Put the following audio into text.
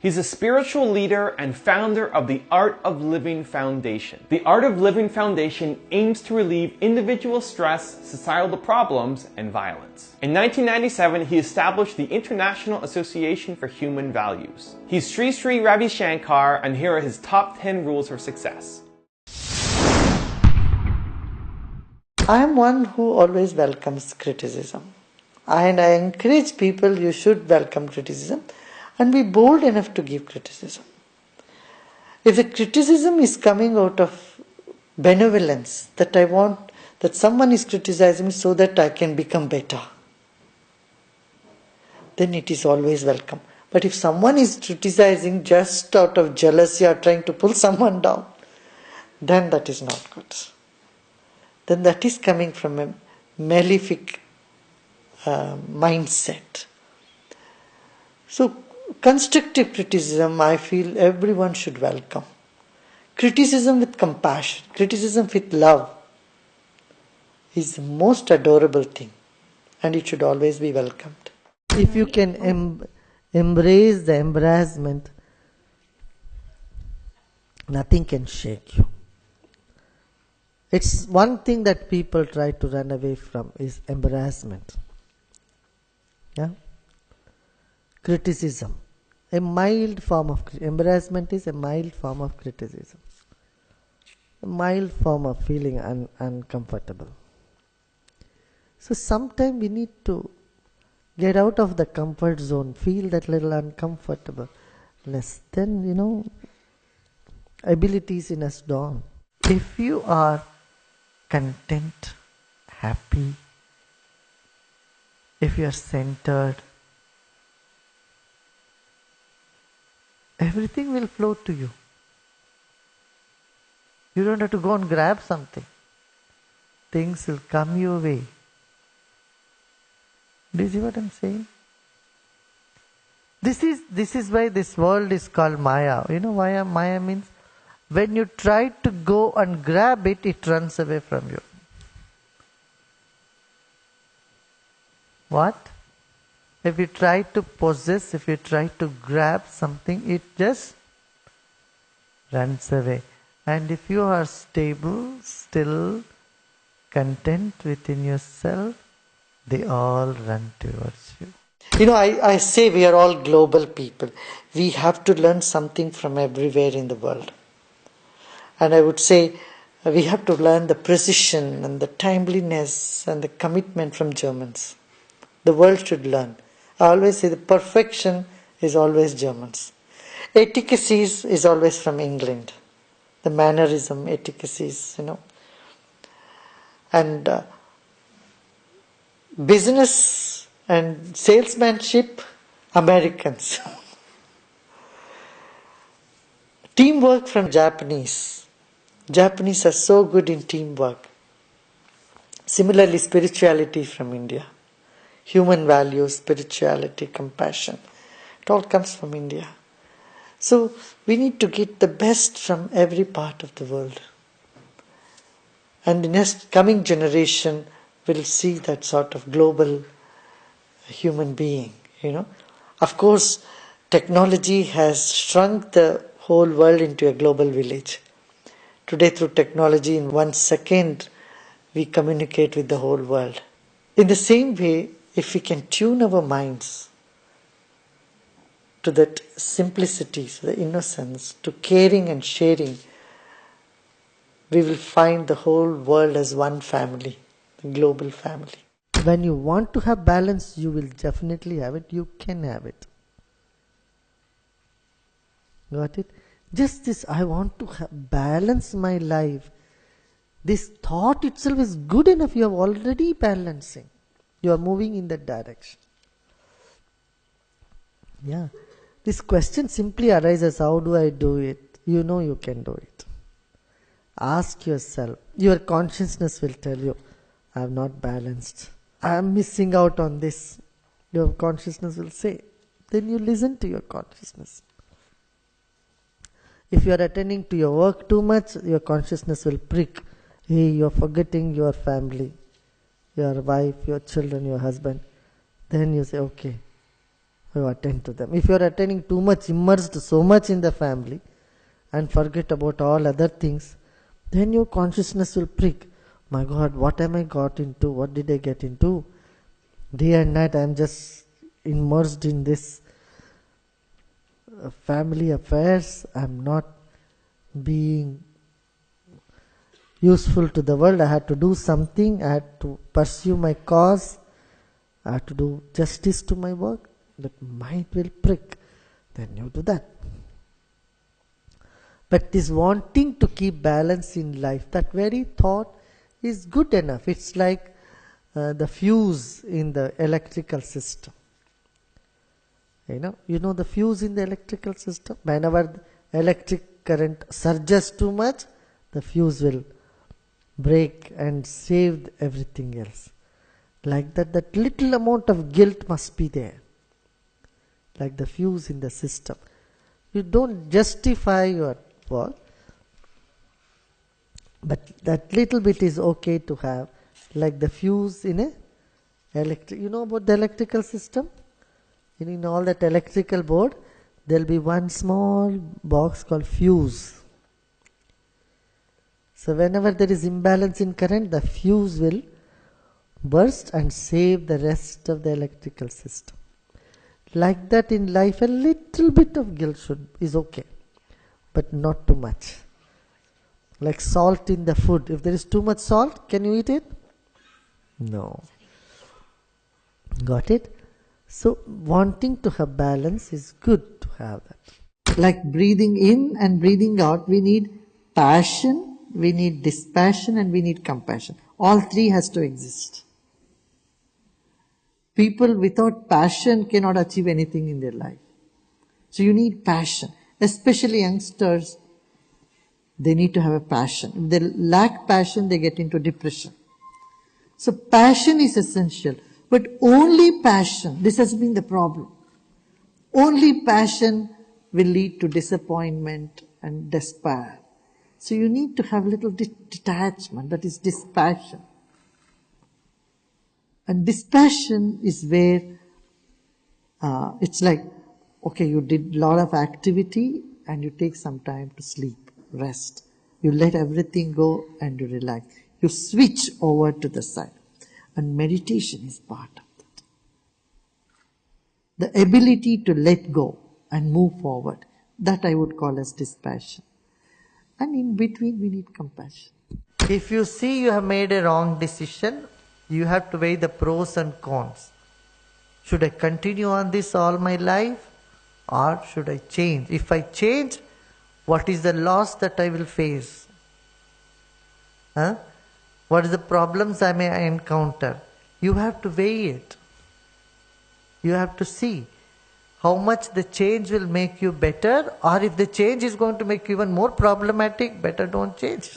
He's a spiritual leader and founder of the Art of Living Foundation. The Art of Living Foundation aims to relieve individual stress, societal problems, and violence. In 1997, he established the International Association for Human Values. He's Sri Sri Ravishankar, and here are his top 10 rules for success. I am one who always welcomes criticism. And I encourage people, you should welcome criticism and be bold enough to give criticism. If the criticism is coming out of benevolence, that I want, that someone is criticizing me so that I can become better, then it is always welcome. But if someone is criticizing just out of jealousy or trying to pull someone down, then that is not good. Then that is coming from a malefic mindset. So constructive criticism, I feel everyone should welcome. Criticism with compassion, criticism with love is the most adorable thing, and it should always be welcomed. If you can embrace the embarrassment, nothing can shake you. It's one thing that people try to run away from is embarrassment. Yeah? Criticism. A mild form of embarrassment is a mild form of criticism. A mild form of feeling uncomfortable. So sometimes we need to get out of the comfort zone, feel that little uncomfortableness. Then, abilities in us dawn. If you are content, happy, if you are centered, everything will flow to you. You don't have to go and grab something. Things will come your way. Do you see what I'm saying? This is why this world is called Maya. You know why Maya means? When you try to go and grab it, it runs away from you. What? If you try to possess, if you try to grab something, it just runs away. And if you are stable, still, content within yourself, they all run towards you. I say we are all global people. We have to learn something from everywhere in the world. And I would say we have to learn the precision and the timeliness and the commitment from Germans. The world should learn. I always say the perfection is always Germans. Etiquettes is always from England. The mannerism, etiquettes, And business and salesmanship, Americans. Teamwork from Japanese. Japanese are so good in teamwork. Similarly, spirituality from India. Human values, spirituality, compassion. It all comes from India. So we need to get the best from every part of the world. And the next coming generation will see that sort of global human being, Of course, technology has shrunk the whole world into a global village. Today, through technology, in 1 second, we communicate with the whole world. In the same way, if we can tune our minds to that simplicity, to the innocence, to caring and sharing, we will find the whole world as one family, the global family. When you want to have balance, you will definitely have it. You can have it. Got it? Just this, I want to balance my life. This thought itself is good enough. You are already balancing. You are moving in that direction. Yeah. This question simply arises, how do I do it? You know you can do it. Ask yourself. Your consciousness will tell you, I have not balanced. I am missing out on this. Your consciousness will say. Then you listen to your consciousness. If you are attending to your work too much, your consciousness will prick. Hey, you are forgetting your family, your wife, your children, your husband. Then you say, okay, you attend to them. If you are attending too much, immersed so much in the family and forget about all other things, then your consciousness will prick. My God, what am I got into? What did I get into? Day and night I am just immersed in this family affairs. I am not being useful to the world. I had to do something. I had to pursue my cause. I had to do justice to my work. That mind will prick. Then you do that. But this wanting to keep balance in life, that very thought is good enough. It's like the fuse in the electrical system. You know the fuse in the electrical system? Whenever the electric current surges too much, the fuse will break and save everything else. Like that, that little amount of guilt must be there. Like the fuse in the system. You don't justify your work, but that little bit is okay to have, like the fuse in a electric. You know about the electrical system? In all that electrical board, there will be one small box called fuse. So whenever there is imbalance in current, the fuse will burst and save the rest of the electrical system. Like that in life, a little bit of guilt is okay, but not too much. Like salt in the food. If there is too much salt, can you eat it? No. Got it? So wanting to have balance is good to have that. Like breathing in and breathing out, we need passion, we need dispassion, and we need compassion. All three has to exist. People without passion cannot achieve anything in their life. So you need passion. Especially youngsters, they need to have a passion. If they lack passion, they get into depression. So passion is essential. But only passion, this has been the problem. Only passion will lead to disappointment and despair. So you need to have little detachment, that is dispassion. And dispassion is where it's like, okay, you did a lot of activity and you take some time to sleep, rest. You let everything go and you relax. You switch over to the side. And meditation is part of that. The ability to let go and move forward, that I would call as dispassion. And in between we need compassion. If you see you have made a wrong decision, you have to weigh the pros and cons. Should I continue on this all my life, or should I change? If I change, what is the loss that I will face? What is the problems I may encounter? You have to weigh it. You have to see how much the change will make you better, or if the change is going to make you even more problematic, better don't change.